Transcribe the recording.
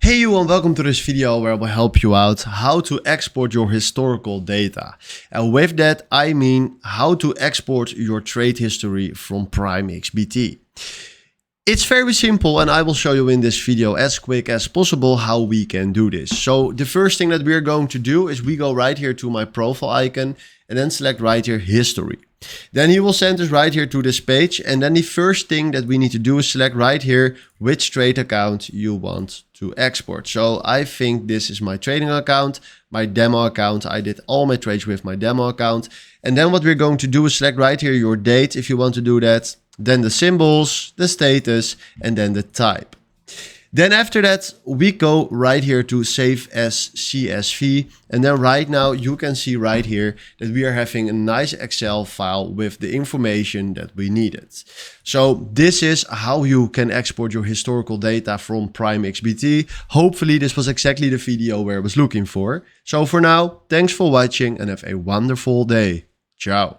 Hey you and welcome to this video where I will help you out how to export your historical data. And with that I mean how to export your trade history from PrimeXBT. It's very simple and I will show you in this video as quick as possible how we can do this. So the first thing that we're going to do is we go right here to my profile icon and then select right here history. Then he will send us right here to this page, and then the first thing that we need to do is select right here which trade account you want to export. So I think this is my trading account, my demo account. I did all my trades with my demo account. And then what we're going to do is select right here your date if you want to do that, then the symbols, the status, and then the type. Then after that, we go right here to save as CSV. And then right now you can see right here that we are having a nice Excel file with the information that we needed. So this is how you can export your historical data from PrimeXBT. Hopefully this was exactly the video where I was looking for. So for now, thanks for watching and have a wonderful day. Ciao.